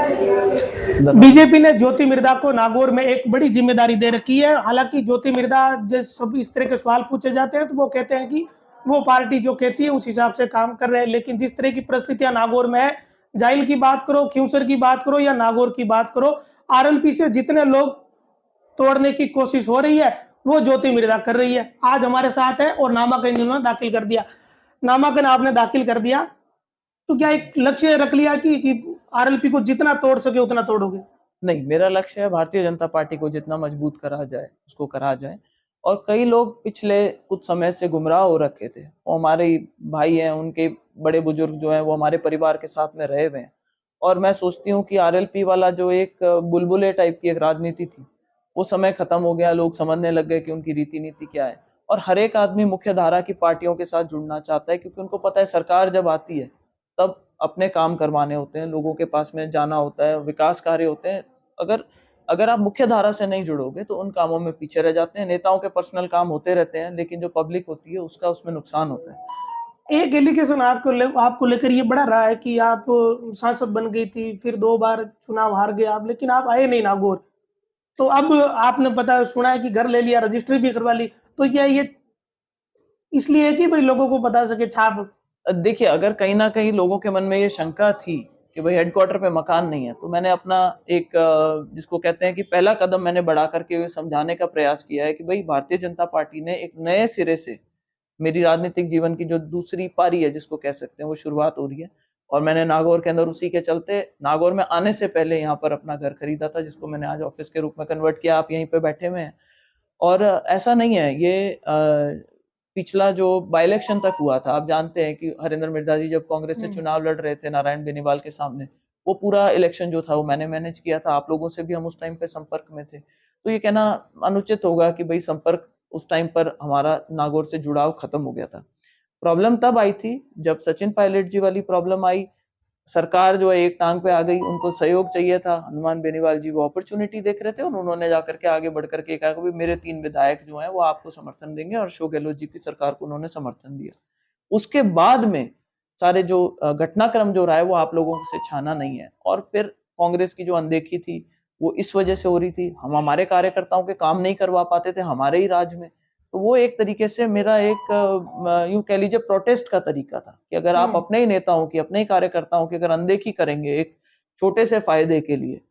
BJP ने ज्योति मिर्धा को नागौर में एक बड़ी जिम्मेदारी दे रखी है। हालांकि ज्योति मिर्धा जब सब इस तरह के सवाल पूछे जाते हैं तो वो कहते हैं कि वो पार्टी जो कहती है उस हिसाब से काम कर रहे हैं, लेकिन जिस तरह की परिस्थितियां नागौर में है, जाइल की बात करो, खिंवसर की बात करो या नागौर की बात करो, आरएलपी से जितने लोग तोड़ने की कोशिश हो रही है वो ज्योति मिर्धा कर रही है। आज हमारे साथ है और नामांकन इन्होंने दाखिल कर दिया। नामांकन आपने दाखिल कर दिया तो क्या एक लक्ष्य रख लिया कि आरएलपी को जितना तोड़ सके उतना तोड़ोगे? नहीं, मेरा लक्ष्य है भारतीय जनता पार्टी को जितना मजबूत करा जाए उसको करा जाए। और कई लोग पिछले कुछ समय से गुमराह हो रखे थे, वो हमारे भाई हैं, उनके बड़े बुजुर्ग जो हैं वो हमारे परिवार के साथ में रहे हुए हैं। और मैं सोचती हूँ कि आरएलपी वाला जो एक बुलबुले टाइप की एक राजनीति थी वो समय खत्म हो गया। लोग समझने लग गए कि उनकी रीति नीति क्या है, और हर एक आदमी मुख्य धारा की पार्टियों के साथ जुड़ना चाहता है, क्योंकि उनको पता है सरकार जब आती है तब अपने काम करवाने होते हैं, लोगों के पास में जाना होता है, विकास कार्य होते हैं। अगर आप मुख्य धारा से नहीं जुड़ोगे तो उन कामों में पीछे रह जाते हैं। नेताओं के पर्सनल काम होते रहते हैं, लेकिन जो पब्लिक होती है उसका उसमें नुकसान होता है। एक एलिगेशन आपको लेकर ये बड़ा रहा है कि आप सांसद बन गई थी, फिर 2 बार चुनाव हार गए आप, लेकिन आप आए नहीं नागौर। तो अब आपने पता सुना है कि घर ले लिया, रजिस्ट्री भी करवा ली, तो ये इसलिए है कि भाई लोगों को बता सके छाप? देखिए, अगर कहीं ना कहीं लोगों के मन में ये शंका थी कि भाई हेडक्वार्टर पे मकान नहीं है, तो मैंने अपना एक जिसको कहते हैं कि पहला कदम मैंने बढ़ा करके समझाने का प्रयास किया है कि भाई भारतीय जनता पार्टी ने एक नए सिरे से मेरी राजनीतिक जीवन की जो दूसरी पारी है जिसको कह सकते हैं वो शुरुआत हो रही है। और मैंने नागौर के अंदर उसी के चलते नागौर में आने से पहले यहाँ पर अपना घर खरीदा था, जिसको मैंने आज ऑफिस के रूप में कन्वर्ट किया। आप यहीं पे बैठे हुए हैं। और ऐसा नहीं है, ये पिछला जो बाई इलेक्शन तक हुआ था, आप जानते हैं कि हरिंदर मिर्धा जी जब कांग्रेस से चुनाव लड़ रहे थे नारायण बेनीवाल के सामने, वो पूरा इलेक्शन जो था वो मैंने मैनेज किया था। आप लोगों से भी हम उस टाइम पे संपर्क में थे। तो ये कहना अनुचित होगा कि भाई संपर्क उस टाइम पर हमारा नागौर से जुड़ाव खत्म हो गया था। प्रॉब्लम तब आई थी जब सचिन पायलट जी वाली प्रॉब्लम आई। सरकार जो है एक टांग पे आ गई, उनको सहयोग चाहिए था। हनुमान बेनीवाल जी वो अपॉर्चुनिटी देख रहे थे और उन्होंने जाकर के आगे बढ़ करके कहा कि मेरे 3 विधायक जो हैं वो आपको समर्थन देंगे, और अशोक गहलोत जी की सरकार को उन्होंने समर्थन दिया। उसके बाद में सारे जो घटनाक्रम जो रहा है वो आप लोगों से छाना नहीं है। और फिर कांग्रेस की जो अनदेखी थी वो इस वजह से हो रही थी, हम हमारे कार्यकर्ताओं के काम नहीं करवा पाते थे हमारे ही राज में। तो वो एक तरीके से मेरा एक यूं कह लीजिए प्रोटेस्ट का तरीका था कि अगर आप अपने ही नेताओं की, अपने ही कार्यकर्ताओं की अगर अनदेखी करेंगे एक छोटे से फायदे के लिए,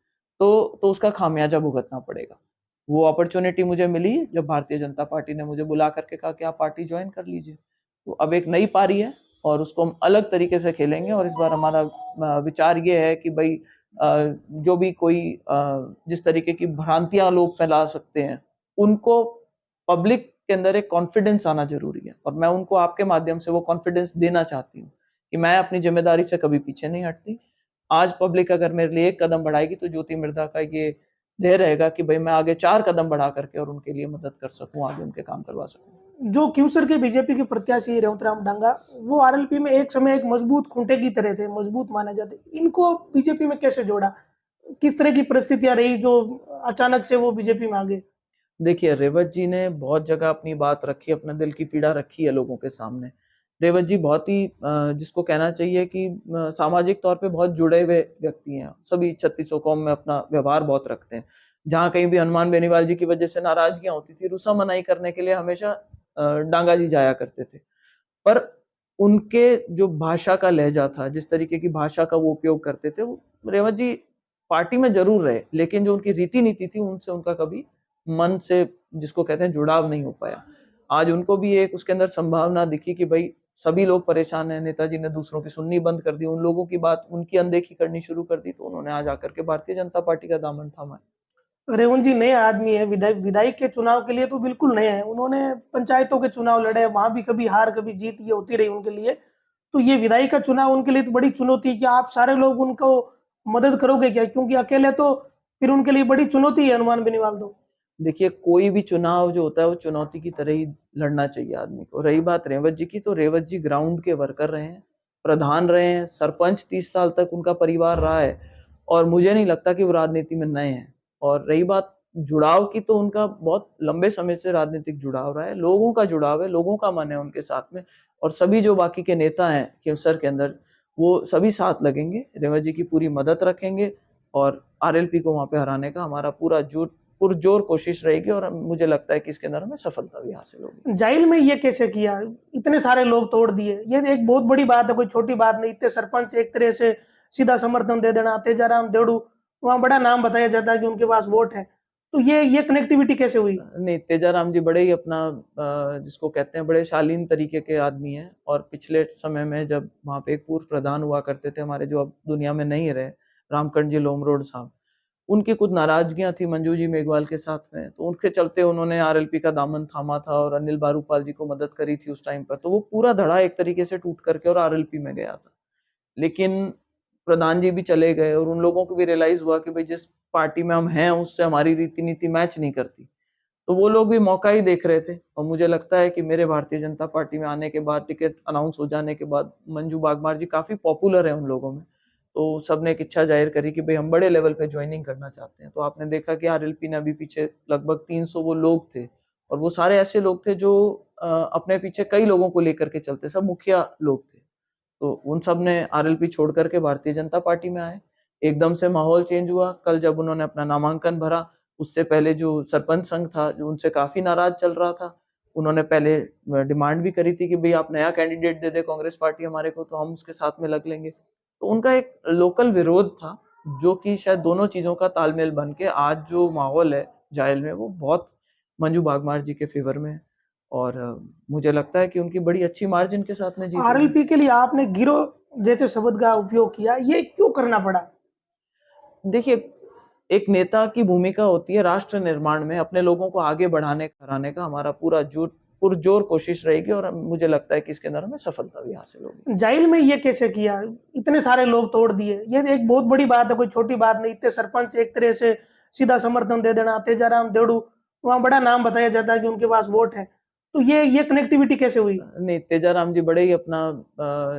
तो उसका खामियाजा भुगतना पड़ेगा। वो अपॉर्चुनिटी मुझे मिली जब भारतीय जनता पार्टी ने मुझे बुला करके कहा कि आप पार्टी ज्वाइन कर लीजिए। तो अब एक नई पारी है और उसको हम अलग तरीके से खेलेंगे। और इस बार हमारा विचार ये है कि भाई जो भी कोई जिस तरीके की भ्रांतियां लोग फैला सकते हैं, उनको पब्लिक के अंदर एक कॉन्फिडेंस आना जरूरी है। और मैं उनको आपके माध्यम से वो कॉन्फिडेंस देना चाहती हूँ कि मैं अपनी जिम्मेदारी से कभी पीछे नहीं हटती। आज पब्लिक अगर मेरे लिए एक कदम बढ़ाएगी तो ज्योति मिर्धा का ये ध्येय रहेगा कि भाई मैं आगे 4 कदम बढ़ा करके और उनके लिए मदद कर सकूं, आगे उनके काम करवा सकूं। जो खिंवसर के बीजेपी के प्रत्याशी रेवतराम डांगा, वो आरएलपी में एक समय एक मजबूत खूंटे की तरह थे, मजबूत माने जाते, इनको बीजेपी में कैसे जोड़ा? किस तरह की परिस्थितियां रही जो अचानक से वो बीजेपी में आ गए? देखिए, रेवत जी ने बहुत जगह अपनी बात रखी, अपने दिल की पीड़ा रखी है लोगों के सामने। रेवत जी बहुत ही जिसको कहना चाहिए कि सामाजिक तौर पे बहुत जुड़े हुए व्यक्ति हैं। सभी 3600 कौम में अपना व्यवहार बहुत रखते हैं। जहाँ कहीं भी हनुमान बेनीवाल जी की वजह से नाराजगियां होती थी, रुसा मनाई करने के लिए हमेशा डांगा जी जाया करते थे। पर उनके जो भाषा का लहजा था, जिस तरीके की भाषा का वो उपयोग करते थे, वो रेवत जी पार्टी में जरूर रहे, लेकिन जो उनकी रीति नीति थी उनसे उनका कभी मन से जिसको कहते हैं जुड़ाव नहीं हो पाया। आज उनको भी एक उसके अंदर संभावना दिखी कि भाई सभी लोग परेशान हैं, नेताजी ने दूसरों की सुननी बंद कर दी, उन लोगों की बात उनकी अनदेखी करनी शुरू कर दी, तो उन्होंने आज आकर के भारतीय जनता पार्टी का दामन थामा। रेवंत जी नए आदमी है, विधायक के चुनाव के लिए तो बिल्कुल नए हैं। उन्होंने पंचायतों के चुनाव लड़े, वहां भी कभी हार कभी जीत ये होती रही उनके लिए। तो ये विधायक का चुनाव उनके लिए तो बड़ी चुनौती है कि आप सारे लोग उनको मदद करोगे क्या? क्योंकि अकेले तो फिर उनके लिए बड़ी चुनौती है हनुमान बेनीवाल तो। देखिए, कोई भी चुनाव जो होता है वो चुनौती की तरह ही लड़ना चाहिए आदमी को। रही बात रेवत जी की, तो रेवत जी ग्राउंड के वर्कर रहे हैं, प्रधान रहे हैं, सरपंच 30 साल तक उनका परिवार रहा है, और मुझे नहीं लगता कि वो राजनीति में नए हैं। और रही बात जुड़ाव की, तो उनका बहुत लंबे समय से राजनीतिक जुड़ाव रहा है, लोगों का जुड़ाव है, लोगों का मन है उनके साथ में। और सभी जो बाकी के नेता हैं खिंवसर के अंदर, वो सभी साथ लगेंगे, रेवत जी की पूरी मदद रखेंगे। और आरएलपी को वहां पे हराने का हमारा पुरजोर कोशिश रहेगी और मुझे लगता है कि इसके अंदर हमें सफलता भी हासिल होगी। जाइल में ये कैसे किया? इतने सारे लोग तोड़ दिए, ये एक बहुत बड़ी बात है, कोई छोटी बात नहीं। इतने सरपंच एक तरह से सीधा समर्थन दे देना, तेजाराम देवड़ू वहाँ बड़ा नाम बताया जाता है कि उनके पास वोट है, तो ये कनेक्टिविटी कैसे हुई? नहीं, तेजाराम जी बड़े ही अपना जिसको कहते हैं बड़े शालीन तरीके के आदमी हैं और पिछले समय में जब वहाँ पे एक पूर्व प्रधान हुआ करते थे हमारे, जो अब दुनिया में नहीं रहे, रामकंठ जी लोमरोड साहब, उनकी कुछ नाराजगियां थी मंजू जी मेघवाल के साथ में, तो उनके चलते उन्होंने आरएलपी का दामन थामा था और अनिल बारूपाल जी को मदद करी थी उस टाइम पर, तो वो पूरा धड़ा एक तरीके से टूट करके और आरएलपी में गया था। लेकिन प्रधान जी भी चले गए और उन लोगों को भी रियलाइज हुआ कि भाई जिस पार्टी में हम हैं उससे हमारी रीति नीति मैच नहीं करती, तो वो लोग भी मौका ही देख रहे थे। और मुझे लगता है कि मेरे भारतीय जनता पार्टी में आने के बाद, टिकट अनाउंस हो जाने के बाद, मंजू बागमार जी काफी पॉपुलर है उन लोगों में, तो सबने एक इच्छा जाहिर करी कि भाई हम बड़े लेवल पे ज्वाइनिंग करना चाहते हैं। तो आपने देखा कि आरएलपी ने अभी पीछे लगभग 300 वो लोग थे और वो सारे ऐसे लोग थे जो अपने पीछे कई लोगों को लेकर के चलते, सब मुखिया लोग थे। तो उन सब ने आरएलपी छोड़ करके भारतीय जनता पार्टी में आए। एकदम से माहौल चेंज हुआ। कल जब उन्होंने अपना नामांकन भरा, उससे पहले जो सरपंच संघ था जो उनसे काफी नाराज चल रहा था, उन्होंने पहले डिमांड भी करी थी कि भाई आप नया कैंडिडेट दे दे कांग्रेस पार्टी हमारे को, तो हम उसके साथ में लग लेंगे। तो उनका एक लोकल विरोध था जो कि शायद दोनों चीजों का तालमेल बन के आज जो माहौल है जायल में वो बहुत मंजू बागमार जी के फेवर में है और मुझे लगता है कि उनकी बड़ी अच्छी मार्जिन के साथ में जीत हुई है। आरएलपी के लिए आपने गिरोह जैसे शब्द का उपयोग किया, ये क्यों करना पड़ा? देखिए, एक नेता की भूमिका होती है राष्ट्र निर्माण में, अपने लोगों को आगे बढ़ाने कराने का हमारा पुरजोर कोशिश रहेगी और मुझे लगता है कि इसके अंदर हमें सफलता भी हासिल होगी। जाइल में ये कैसे किया? इतने सारे लोग तोड़ दिए, ये एक बहुत बड़ी बात है, कोई छोटी बात नहीं। इतने सरपंच एक तरह से सीधा समर्थन दे देना, तेजाराम देवड़ू वहाँ बड़ा नाम बताया जाता है कि उनके पास वोट है, तो ये कनेक्टिविटी कैसे हुई? नहीं, तेजाराम जी बड़े ही अपना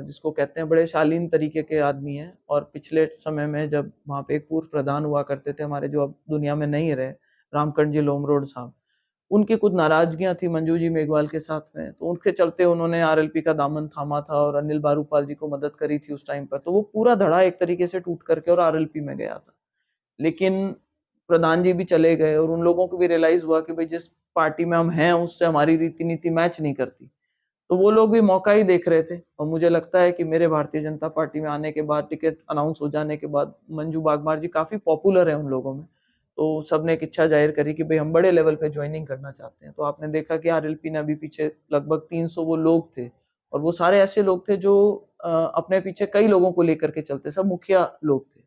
जिसको कहते हैं बड़े शालीन तरीके के आदमी हैं और पिछले समय में जब वहाँ पे एक पूर्व प्रधान हुआ करते थे हमारे, जो अब दुनिया में नहीं रहे, रामकंठ जी लोमरोड साहब, उनकी कुछ नाराजगियां थी मंजू जी मेघवाल के साथ में, तो उनके चलते उन्होंने आरएलपी का दामन थामा था और अनिल बारूपाल जी को मदद करी थी उस टाइम पर, तो वो पूरा धड़ा एक तरीके से टूट करके और आरएलपी में गया था। लेकिन प्रधान जी भी चले गए और उन लोगों को भी रियलाइज हुआ कि भाई जिस पार्टी में हम हैं उससे हमारी रीति नीति मैच नहीं करती, तो वो लोग भी मौका ही देख रहे थे। और मुझे लगता है कि मेरे भारतीय जनता पार्टी में आने के बाद, टिकट अनाउंस हो जाने के बाद, मंजू बागमार जी काफी पॉपुलर है उन लोगों में, तो सबने एक इच्छा जाहिर करी कि भाई हम बड़े लेवल पे ज्वाइनिंग करना चाहते हैं। तो आपने देखा कि आरएलपी ने अभी पीछे लगभग 300 वो लोग थे और वो सारे ऐसे लोग थे जो अपने पीछे कई लोगों को लेकर के चलते, सब मुखिया लोग थे।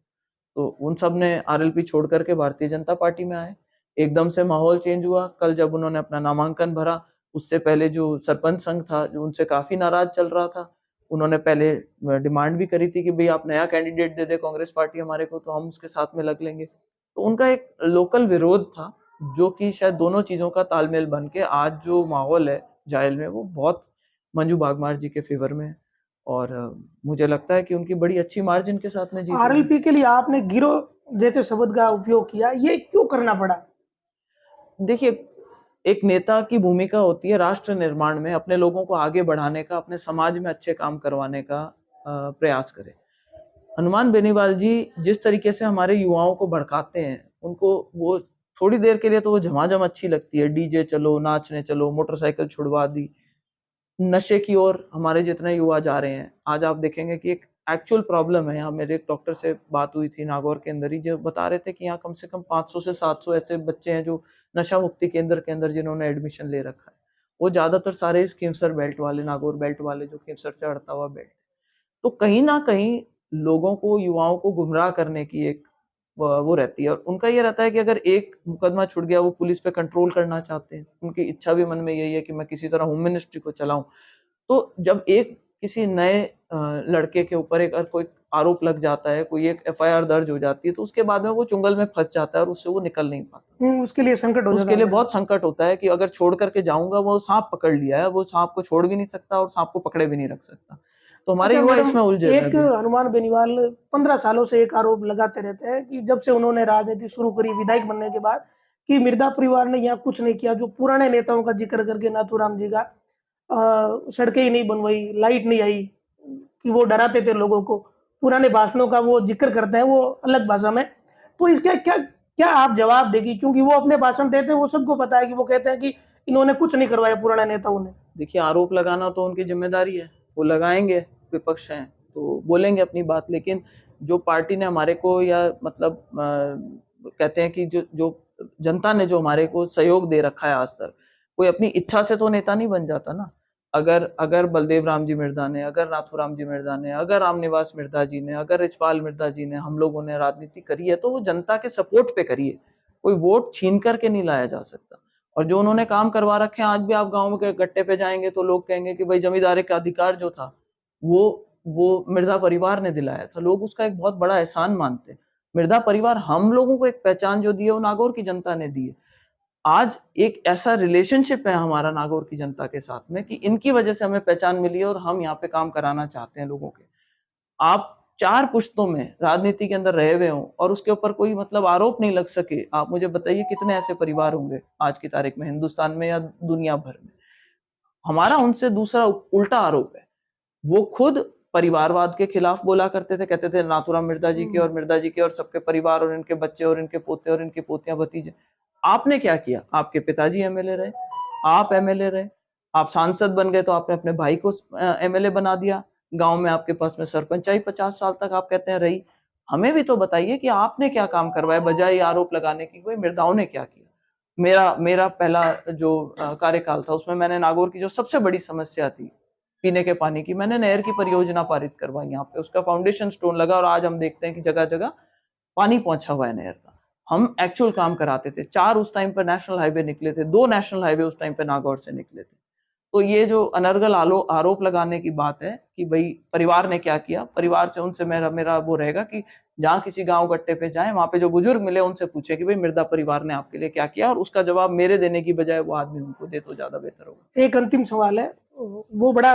तो उन सब ने आरएलपी छोड़ करके भारतीय जनता पार्टी में आए। एकदम से माहौल चेंज हुआ। कल जब उन्होंने अपना नामांकन भरा, उससे पहले जो सरपंच संघ था जो उनसे काफी नाराज चल रहा था, उन्होंने पहले डिमांड भी करी थी कि भाई आप नया कैंडिडेट दे दे कांग्रेस पार्टी हमारे को, तो हम उसके साथ में लग लेंगे। तो उनका एक लोकल विरोध था जो कि शायद दोनों चीजों का तालमेल बन के आज जो माहौल है जायल में वो बहुत मंजू बागमार जी के फेवर में है और मुझे लगता है कि उनकी बड़ी अच्छी मार्जिन के साथ में जीत हुई है। आरएलपी के लिए आपने गिरोह जैसे शब्द का उपयोग किया, ये क्यों करना पड़ा? देखिए, एक नेता की भूमिका होती है राष्ट्र निर्माण में, अपने लोगों को आगे बढ़ाने का, अपने समाज में अच्छे काम करवाने का प्रयास करे। हनुमान बेनीवाल जी जिस तरीके से हमारे युवाओं को भड़काते हैं, उनको वो थोड़ी देर के लिए तो वो झमाझम अच्छी लगती है, डीजे चलो, नाचने चलो, मोटरसाइकिल छुड़वा दी, नशे की ओर हमारे जितने युवा जा रहे हैं। आज आप देखेंगे कि एक एक्चुअल प्रॉब्लम है। यहाँ मेरे एक डॉक्टर से बात हुई थी नागौर के अंदर ही, जो बता रहे थे कि यहाँ कम से कम 500 से 700 ऐसे बच्चे हैं जो नशा मुक्ति केंद्र के अंदर जिन्होंने एडमिशन ले रखा है। वो ज्यादातर सारे इस खीमसर बेल्ट वाले, नागौर बेल्ट वाले, जो खीमसर से हटता हुआ बेल्ट। तो कहीं ना कहीं लोगों को, युवाओं को गुमराह करने की एक वो रहती है और उनका ये रहता है कि अगर एक मुकदमा छूट गया, वो पुलिस पे कंट्रोल करना चाहते हैं। उनकी इच्छा भी मन में यही है कि मैं किसी तरह होम मिनिस्ट्री को चलाऊं। तो जब एक किसी नए लड़के के ऊपर एक कोई आरोप लग जाता है, कोई एक एफआईआर दर्ज हो जाती है, तो उसके बाद में वो चुंगल में फंस जाता है और उससे वो निकल नहीं पाता। उसके लिए संकट हो जाता है। उसके लिए बहुत संकट होता है कि अगर छोड़ करके जाऊंगा, वो सांप पकड़ लिया है, वो सांप को छोड़ भी नहीं सकता और सांप को पकड़े भी नहीं रख सकता। तो हमारे युवा इसमें उलझे हुए हैं एक अभी। हनुमान बेनीवाल 15 सालों से एक आरोप लगाते रहते हैं कि जब से उन्होंने राजनीति शुरू करी विधायक बनने के बाद, कि मिर्दा परिवार ने यहाँ कुछ नहीं किया। जो पुराने नेताओं का जिक्र करके नाथूराम जी का, सड़कें ही नहीं बनवाई, लाइट नहीं आई, कि वो डराते थे लोगों को, पुराने भाषणों का वो जिक्र करते हैं, वो अलग भाषा में। तो इसका क्या क्या आप जवाब देगी, क्योंकि वो अपने भाषण देते हैं, वो सबको पता है कि वो कहते हैं कि इन्होंने कुछ नहीं करवाया पुराने नेताओं ने। देखिए, आरोप लगाना तो उनकी जिम्मेदारी है, वो लगाएंगे, विपक्ष हैं तो बोलेंगे अपनी बात, लेकिन जो पार्टी ने हमारे को या मतलब कहते हैं कि जो जो जनता ने जो हमारे को सहयोग दे रखा है आज तक, कोई अपनी इच्छा से तो नेता नहीं बन जाता ना। अगर बलदेव राम जी मिर्धा ने, अगर नाथूराम जी मिर्धा ने, अगर रामनिवास मिर्धा जी ने, अगर रिचपाल मिर्धा जी ने, हम लोगों ने राजनीति करी है तो वो जनता के सपोर्ट पे करी है, कोई वोट छीन करके नहीं लाया जा सकता। और जो उन्होंने काम करवा रखे हैं, आज भी आप गांव के गट्टे पे जाएंगे तो लोग कहेंगे कि भाई जमींदारी का अधिकार जो था वो मिर्धा परिवार ने दिलाया था, लोग उसका एक बहुत बड़ा एहसान मानते हैं। मिर्धा परिवार हम लोगों को एक पहचान जो दी है वो नागौर की जनता ने दी है। आज एक ऐसा रिलेशनशिप है हमारा नागौर की जनता के साथ में कि इनकी वजह से हमें पहचान मिली है और हम यहाँ पे काम कराना चाहते हैं लोगों के। आप 4 पुश्तों में राजनीति के अंदर रहे हुए हों और उसके ऊपर कोई मतलब आरोप नहीं लग सके, आप मुझे बताइए कितने ऐसे परिवार होंगे आज की तारीख में हिंदुस्तान में या दुनिया भर में। हमारा उनसे दूसरा उल्टा आरोप है, वो खुद परिवारवाद के खिलाफ बोला करते थे, कहते थे नाथूराम मिर्धा जी के और मिर्धा जी के और सबके परिवार और इनके बच्चे और इनके पोते और इनकी पोतियां भतीजे। आपने क्या किया? आपके पिताजी एमएलए रहे, आप एमएलए रहे, आप सांसद बन गए तो आपने अपने भाई को एमएलए बना दिया, गांव में आपके पास में सरपंचाई 50 साल तक आप कहते हैं रही। हमें भी तो बताइए कि आपने क्या काम करवाया, बजाय आरोप लगाने की भाई मिर्धाओं ने क्या किया। मेरा पहला जो कार्यकाल था उसमें मैंने नागौर की जो सबसे बड़ी समस्या थी पीने के पानी की, मैंने नहर की परियोजना पारित करवाई यहाँ पे, उसका फाउंडेशन स्टोन लगा और आज हम देखते हैं कि जगह जगह पानी पहुंचा हुआ है नहर का। हम एक्चुअल काम कराते थे। 4 उस टाइम पर नेशनल हाईवे निकले थे, 2 नेशनल हाईवे उस टाइम पे नागौर से निकले थे। तो ये जो अनर्गल आरोप लगाने की बात है कि भाई परिवार ने क्या किया, परिवार से उनसे मेरा वो रहेगा कि जहाँ किसी गांव गट्टे पे जाए, वहां पे जो बुजुर्ग मिले उनसे पूछे कि भाई मिर्धा परिवार ने आपके लिए क्या किया, और उसका जवाब मेरे देने की बजाय वो आदमी उनको दे तो ज्यादा बेहतर होगा। एक अंतिम सवाल है, वो बड़ा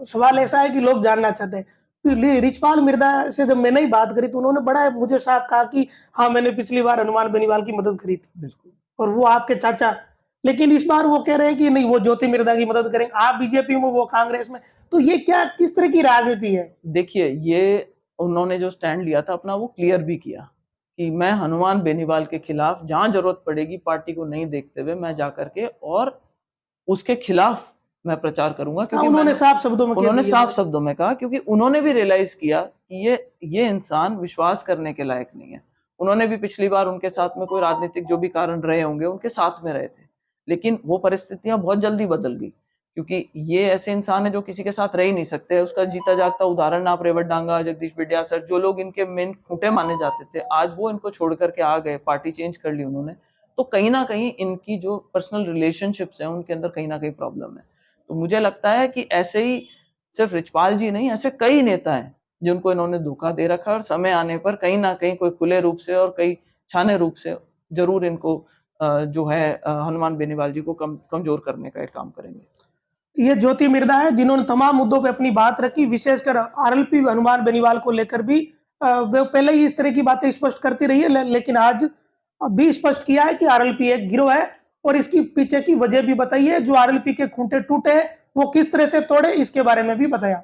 सवाल ऐसा है कि लोग जानना चाहते हैं। रिचपाल मिर्धा से जब मैंने ही बात करी तो उन्होंने बड़ा मुझे साफ कहा कि हाँ, मैंने पिछली बार हनुमान बेनीवाल की मदद करी थी, बिल्कुल। और वो आपके चाचा। लेकिन इस बार वो कह रहे हैं कि नहीं, वो ज्योति मिर्धा की मदद करेंगे, आप बीजेपी में, वो कांग्रेस में। तो ये क्या, किस तरह की राजनीति है? देखिए, ये उन्होंने जो स्टैंड लिया था अपना, वो क्लियर भी किया कि मैं हनुमान बेनीवाल के खिलाफ जहां जरूरत पड़ेगी पार्टी को नहीं देखते हुए मैं जाकर के और उसके खिलाफ मैं प्रचार करूंगा, क्योंकि उन्होंने साफ शब्दों में कहा, क्योंकि उन्होंने भी रियलाइज किया कि ये इंसान विश्वास करने के लायक नहीं है। उन्होंने भी पिछली बार उनके साथ में कोई राजनीतिक जो भी कारण रहे होंगे उनके साथ में रहे थे, लेकिन वो परिस्थितियां बहुत जल्दी बदल गई, क्योंकि ये ऐसे इंसान है जो किसी के साथ रह ही नहीं सकते। उसका जीता जागता उदाहरण आप रेवत डांगा, जगदीश बिडिया सर, जो लोग इनके मेन खूंटे माने जाते थे, आज वो इनको छोड़ करके आ गए, पार्टी चेंज कर ली उन्होंने। तो कहीं ना कहीं इनकी जो पर्सनल रिलेशनशिप्स हैं उनके अंदर कहीं ना कहीं प्रॉब्लम है। तो मुझे लगता है कि ऐसे ही सिर्फ रिचपाल जी नहीं, ऐसे कई नेता हैं जिनको इन्होंने धोखा दे रखा है, और समय आने पर कहीं ना कहीं कोई खुले रूप से और कई छाने रूप से जरूर इनको जो है हनुमान बेनीवाल जी को कमजोर करने का एक काम करेंगे। ये ज्योति मिर्धा है जिन्होंने तमाम मुद्दों पे अपनी बात रखी, विशेषकर आरएलपी हनुमान बेनीवाल को लेकर भी वो पहले ही इस तरह की बातें स्पष्ट करती रही है, लेकिन आज भी स्पष्ट किया है कि आरएलपी एक गिरोह है, और इसकी पीछे की वजह भी बताई है। जो आरएलपी के खूंटे टूटे वो किस तरह से तोड़े, इसके बारे में भी बताया।